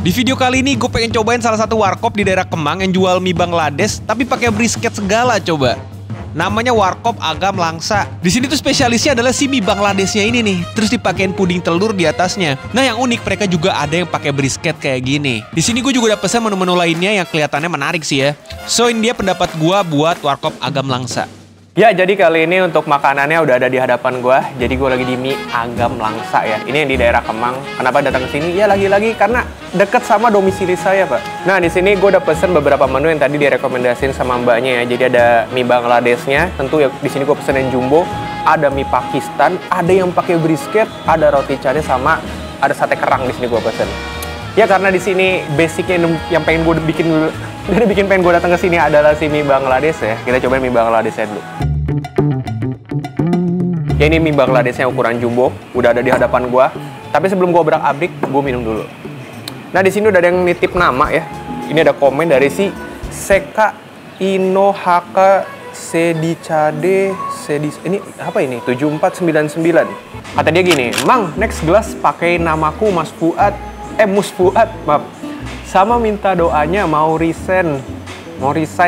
Di video kali ini gue pengen cobain salah satu warkop di daerah Kemang yang jual mie Bangladesh tapi pakai brisket segala coba. Namanya Warkop Agam Langsa. Di sini tuh spesialisnya adalah si mie Bangladeshnya ini nih. Terus dipakein puding telur di atasnya. Nah yang unik mereka juga ada yang pakai brisket kayak gini. Di sini gue juga udah pesan menu-menu lainnya yang kelihatannya menarik sih ya. So ini dia pendapat gue buat Warkop Agam Langsa. Ya, jadi kali ini untuk makanannya udah ada di hadapan gua. Jadi gua lagi di Mie Agam Langsa ya. Ini yang di daerah Kemang. Kenapa datang ke sini? Ya lagi-lagi karena deket sama domisili saya, Pak. Nah, di sini gua udah pesen beberapa menu yang tadi direkomendasiin sama mbaknya ya. Jadi ada mie Bangladeshnya, tentu ya di sini gua pesen yang jumbo. Ada mie Pakistan, ada yang pakai brisket, ada roti canai sama ada sate kerang di sini gua pesen. Ya karena di sini basicnya yang pengen gue pengen gue datang ke sini adalah si mie Bangladesh ya. Kita cobain mie Bangladeshnya dulu. Ya ini mie Bangladeshnya ukuran jumbo, udah ada di hadapan gue. Tapi sebelum gue abrik, gue minum dulu. Nah di sini udah ada yang nitip nama ya. Ini ada komen dari si Seka Inohaka Sedicade ini apa ini? 7499. Kata dia gini, "Mang, next glass pakai namaku Mas Fuad. Mus Fuad, maaf. Sama minta doanya mau resign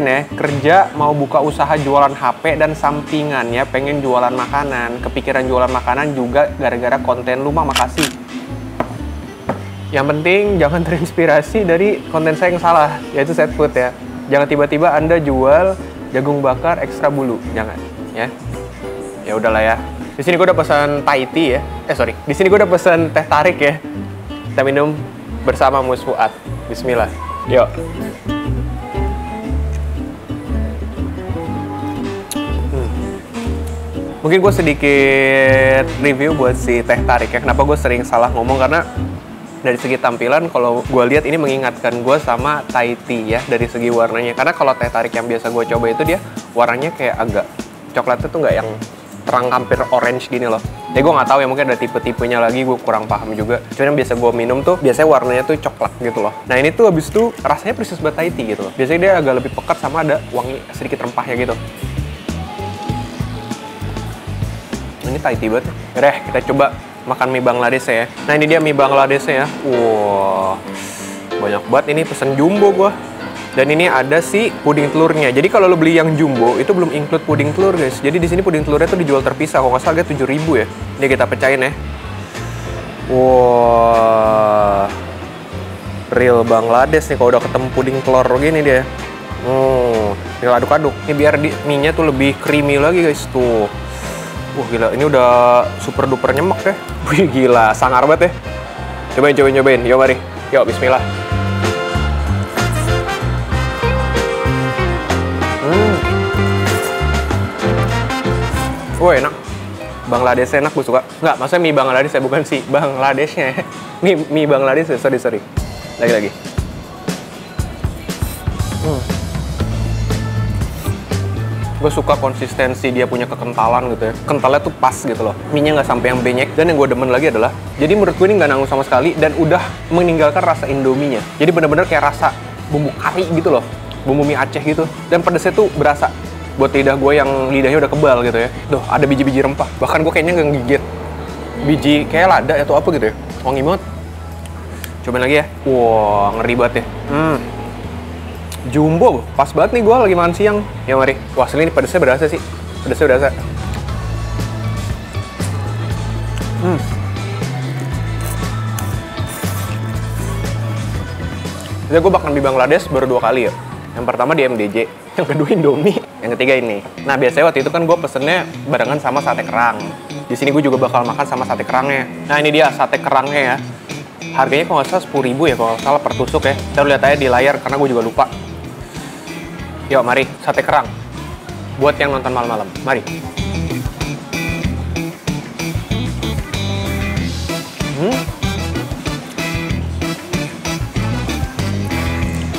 ya, kerja mau buka usaha jualan HP dan sampingannya pengen jualan makanan. Kepikiran jualan makanan juga gara-gara konten lu, Mang, makasih. Yang penting jangan terinspirasi dari konten saya yang salah, yaitu set food ya. Jangan tiba-tiba Anda jual jagung bakar ekstra bulu, jangan ya. Ya udahlah ya. Di sini gue udah pesan Thai tea ya. Di sini gue udah pesan teh tarik ya. Kita minum bersama Mus Fuad. Bismillah. Yuk. Mungkin gue sedikit review buat si teh tarik ya. Kenapa gue sering salah ngomong, karena dari segi tampilan kalau gue lihat ini mengingatkan gue sama Thai tea ya dari segi warnanya. Karena kalau teh tarik yang biasa gue coba itu dia warnanya kayak agak coklatnya tuh nggak yang terang hampir orange gini loh. Ya gue nggak tahu ya, mungkin ada tipe-tipenya lagi, gue kurang paham juga. Cuman yang biasa gue minum tuh biasanya warnanya tuh coklat gitu loh. Nah ini tuh habis itu rasanya persis banget Thai tea gitu loh. Biasanya dia agak lebih pekat sama ada wangi sedikit rempahnya gitu. Ini Thai tea banget. Yaudah, kita coba makan mie Bangladesh ya. Nah ini dia mie Bangladesh ya. Wow, banyak banget ini, pesen jumbo gue. Dan ini ada si puding telurnya. Jadi kalau lo beli yang jumbo itu belum include puding telur guys. Jadi di sini puding telurnya tuh dijual terpisah. Kalau nggak salah harga 7.000 ya. Ini kita pecahin ya. Wah, real Bangladesh nih kalau udah ketemu puding telur gini dia. Tinggal aduk-aduk. Ini biar mie-nya tuh lebih creamy lagi guys tuh. Wah gila, ini udah super duper nyemek ya. Wih gila, sangar banget ya. Cobain. Yuk mari. Yuk bismillah. Wah enak. Bangladesh enak, gue suka. Nggak, maksudnya mie Bangladesh ya, bukan si Bangladeshnya ya. Mie Bangladesh ya, sorry. Lagi. Gue suka konsistensi dia punya kekentalan gitu ya. Kentalnya tuh pas gitu loh. Mie-nya nggak sampai yang benyek. Dan yang gue demen lagi adalah, jadi menurut gue ini nggak nanggung sama sekali dan udah meninggalkan rasa Indominya. Jadi bener-bener kayak rasa bumbu kari gitu loh. Bumbu mie Aceh gitu. Dan pedesnya tuh berasa. Buat lidah gue yang lidahnya udah kebal gitu ya. Duh, ada biji-biji rempah. Bahkan gue kayaknya nggak gigit biji kayak lada atau apa gitu ya. Wangi banget. Cobain lagi ya. Wah, ngeri banget ya. Jumbo, pas banget nih gue lagi makan siang. Ya mari. Wah, asli ini pedesnya berasa sih. Pedesnya berasa. Jadi gue makan di Bangladesh baru 2 kali ya. Yang pertama di MDJ, yang kedua Indomie, yang ketiga ini. Nah biasanya waktu itu kan gue pesennya barengan sama sate kerang. Di sini gue juga bakal makan sama sate kerangnya. Nah ini dia sate kerangnya ya. Harganya kalau nggak salah 10.000 ya, kalau nggak salah per tusuk ya. Kita lihat aja di layar karena gue juga lupa. Yuk mari, sate kerang. Buat yang nonton malam-malam, mari.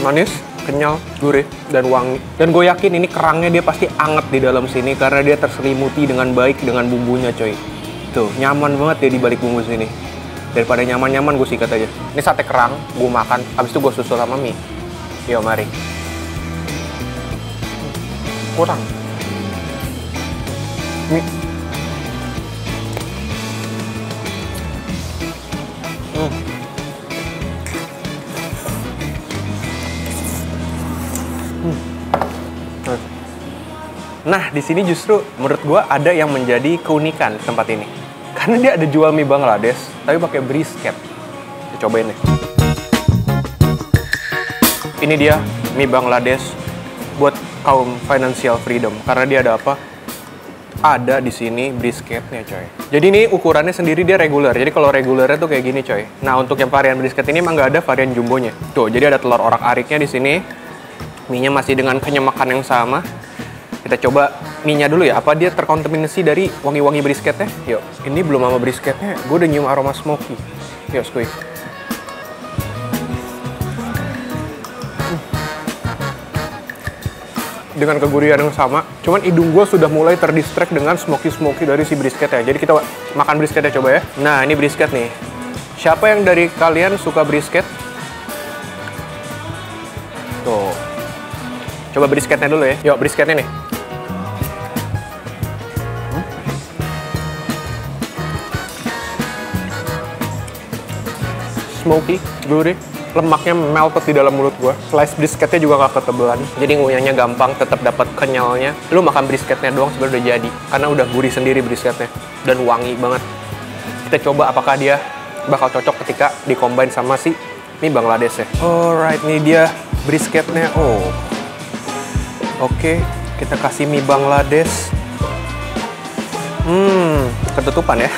Manis, kenyal, gurih, dan wangi. Dan gue yakin ini kerangnya dia pasti anget di dalam sini karena dia terselimuti dengan baik dengan bumbunya coy. Tuh, nyaman banget ya di balik bumbu sini. Daripada nyaman-nyaman gue sikat aja. Ini sate kerang, gue makan, habis itu gue susul sama mie. Yuk mari. Kurang. Mie. Nah, di sini justru menurut gue ada yang menjadi keunikan tempat ini. Karena dia ada jual mie Bangladesh, tapi pakai brisket. Kita cobain deh. Ini dia mie Bangladesh buat kaum financial freedom. Karena dia ada apa? Ada di sini brisketnya, coy. Jadi ini ukurannya sendiri dia regular. Jadi kalau regulernya tuh kayak gini, coy. Nah, untuk yang varian brisket ini emang nggak ada varian jumbonya. Tuh, jadi ada telur orak-ariknya di sini. Mie-nya masih dengan kenyamakan yang sama. Kita coba mie-nya dulu ya. Apa dia terkontaminasi dari wangi-wangi brisketnya? Yuk, ini belum sama brisketnya. Gue udah nyium aroma smoky. Yuk, skuy. Dengan kegurihan yang sama, cuman hidung gue sudah mulai terdistract dengan smoky-smoky dari si brisketnya. Jadi kita makan brisketnya coba ya. Nah, ini brisket nih. Siapa yang dari kalian suka brisket? Tuh. Coba brisketnya dulu ya. Yuk, brisketnya nih. Smoky, gurih, lemaknya melted di dalam mulut gua. Slice brisketnya juga nggak ketebelan, jadi ngunyahnya gampang, tetap dapat kenyalnya. Lu makan brisketnya doang sebenarnya udah jadi, karena udah gurih sendiri brisketnya dan wangi banget. Kita coba apakah dia bakal cocok ketika dicombine sama si mie Bangladesh ya. Alright, ini dia brisketnya. Oh, oke, kita kasih mie Bangladesh. Ketutupan ya.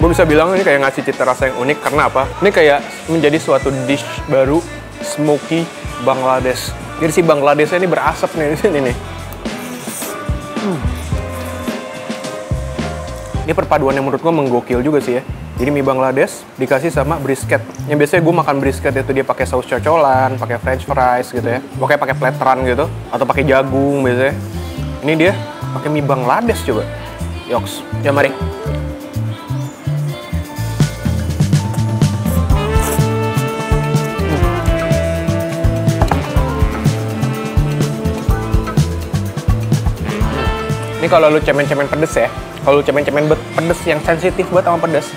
Gue bisa bilang ini kayak ngasih cita rasa yang unik karena apa? Ini kayak menjadi suatu dish baru smoky Bangladesh. Jadi si Bangladeshnya ini berasap nih di sini nih. Ini perpaduan yang menurut gue menggokil juga sih ya. Jadi mie Bangladesh dikasih sama brisket. Yang biasanya gue makan brisket itu dia pakai saus cocolan, pakai french fries gitu ya. Pokoknya pakai plateran gitu atau pakai jagung biasanya. Ini dia pakai mie Bangladesh coba. Yoks. Ya mari. Ini kalau lu cemen-cemen pedes ya, kalau lu cemen-cemen pedes yang sensitif banget sama pedes,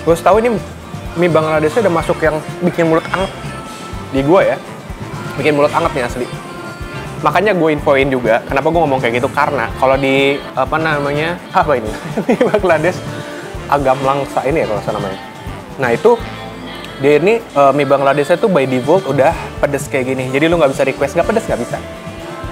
gue tahu ini mie Bangladeshnya udah masuk yang bikin mulut anget. Di gue ya, bikin mulut anget nih asli. Makanya gue infoin juga, kenapa gue ngomong kayak gitu, karena kalau di, apa ini, mie Bangladesh Agam Langsa ini ya kalau salah namanya. Nah itu, dia ini mie Bangladeshnya tuh by default udah pedes kayak gini. Jadi lu nggak bisa request nggak pedes, nggak bisa.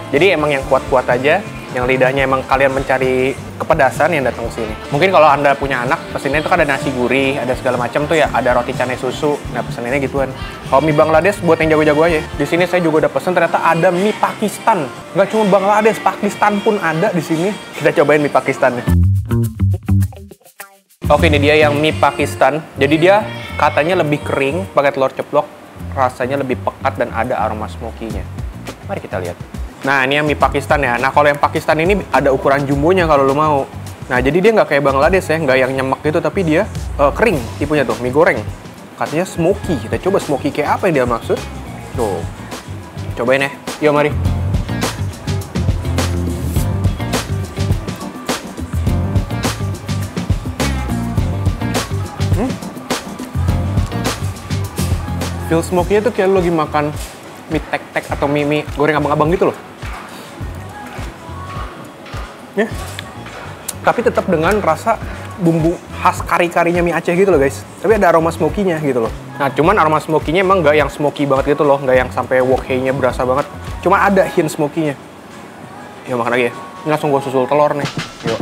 Jadi emang yang kuat-kuat aja, yang lidahnya emang kalian mencari kepedasan yang datang ke sini. Mungkin kalau Anda punya anak, pesennya itu kan ada nasi gurih, ada segala macam tuh ya, ada roti canai susu. Nah, pesennya gituan. Kalau mie Bangladesh buat yang jago-jago aja. Di sini saya juga udah pesen, ternyata ada mie Pakistan. Nggak cuma Bangladesh, Pakistan pun ada di sini. Kita cobain mie Pakistan nih. Oke, ini dia yang mie Pakistan. Jadi dia katanya lebih kering, pakai telur ceplok, rasanya lebih pekat dan ada aroma smoky-nya. Mari kita lihat. Nah, ini yang mie Pakistan ya. Nah, kalau yang Pakistan ini ada ukuran jumbonya kalau lo mau. Nah, jadi dia nggak kayak Bangladesh ya, nggak yang nyemek gitu, tapi dia kering tipenya tuh, mie goreng. Katanya smoky. Kita coba smoky kayak apa yang dia maksud. Tuh, cobain ya. Yuk, mari. Feel smoky-nya tuh kayak lo lagi makan mie tek-tek atau mie goreng abang-abang gitu loh. Ya. Tapi tetap dengan rasa bumbu khas kari-karinya mie Aceh gitu loh guys. Tapi ada aroma smoky-nya gitu loh. Nah cuman aroma smoky-nya emang nggak yang smoky banget gitu loh. Nggak yang sampai wok hei-nya berasa banget. Cuma ada hint smoky-nya. Yuk makan lagi ya. Ini langsung gue susul telur nih. Yuk.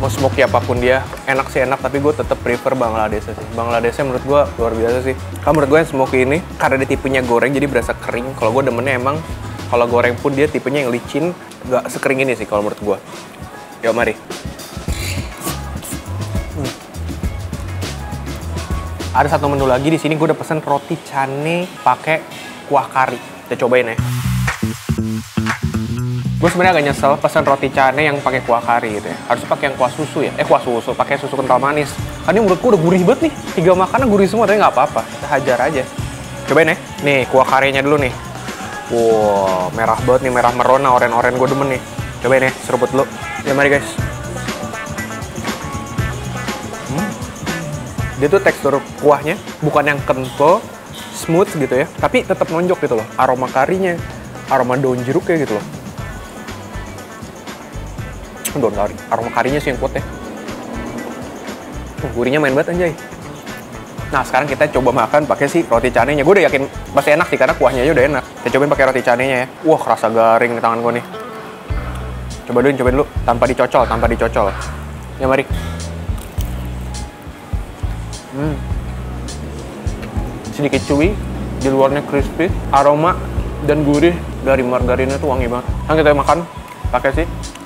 Mau smoky apapun dia, enak sih enak, tapi gue tetap prefer Bangladesh sih. Bangladeshnya menurut gue luar biasa sih. Kalau menurut gue yang smoky ini, karena dia tipenya goreng jadi berasa kering. Kalau gue demennya emang, kalau goreng pun dia tipenya yang licin, gak sekering ini sih kalau menurut gue. Yuk mari. Ada satu menu lagi di sini, gue udah pesen roti cane pakai kuah kari. Kita cobain ya. Gue sebenarnya agak nyesel pesan roti cane yang pakai kuah kari gitu ya. Harusnya pakai yang kuah susu ya. Kuah susu, pakai susu kental manis. Karena menurut gue udah gurih banget nih. 3 makanan gurih semua, tapi nggak apa-apa. Kita hajar aja. Cobain ya. Nih, kuah karinya dulu nih. Wow, merah banget nih, merah merona, oren-oren gue demen nih. Cobain ya, seruput dulu. Ya mari guys. Dia tuh tekstur kuahnya bukan yang kental, smooth gitu ya, tapi tetap nonjok gitu loh. Aroma karinya, aroma daun jeruknya gitu loh. Daun kari, aroma karinya sih yang kuat ya. Gurihnya main banget anjay. Nah sekarang kita coba makan pakai si roti canenya. Gue udah yakin pasti enak sih karena kuahnya aja udah enak. Kita cobain pakai roti canenya ya. Wah kerasa garing di tangan gue nih. Cobain dulu tanpa dicocol. Ya mari. Sedikit chewy, di luarnya crispy, aroma dan gurih dari margarinnya tuh wangi banget. Sekarang kita makan pakai si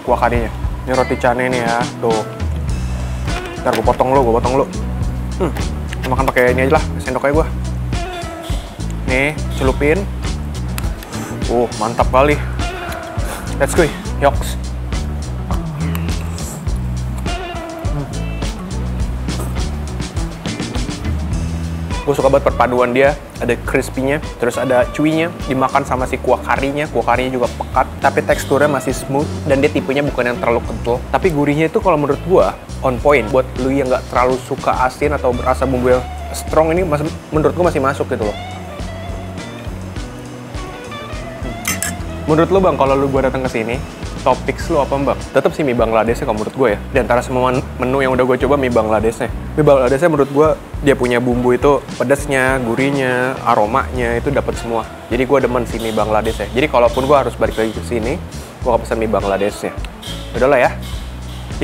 kuah karinya. Ini roti cane nih ya, tuh. Ntar gue potong lu. Makan pakai ini aja lah, sendok aja gue. Nih, celupin. Mantap kali. Let's go, yoks. Gue suka banget perpaduan dia, ada crispy-nya, terus ada chewy-nya, dimakan sama si kuah karinya juga pekat, tapi teksturnya masih smooth, dan dia tipenya bukan yang terlalu kental. Tapi gurihnya itu kalau menurut gue, on point. Buat lu yang nggak terlalu suka asin atau berasa bumbu yang strong ini, menurut gue masih masuk gitu loh. Menurut lu bang, kalau lu gue datang ke sini, top picks lu apa bang? Tetap sih mie Bangladesnya kalau menurut gue ya. Di antara semua menu yang udah gue coba, mie Bangladesnya. Mie Bangladesnya menurut gue, dia punya bumbu itu pedasnya, gurihnya, aromanya itu dapat semua. Jadi gue demen sih mie Bangladesnya. Jadi kalaupun gue harus balik lagi ke sini, gue akan pesan mie Bangladesnya. Udah lah ya.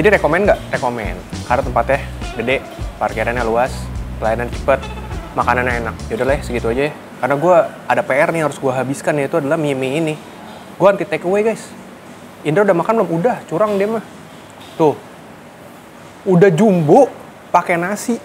Jadi rekomen nggak? Rekomen. Karena tempatnya gede, parkirannya luas, pelayanan cepet, makanannya enak. Yaudah lah ya, segitu aja ya. Karena gue ada PR nih harus gue habiskan, yaitu adalah mie ini. Gue anti take away guys. Indra udah makan belum? Udah, curang dia mah. Tuh. Udah jumbo pakai nasi.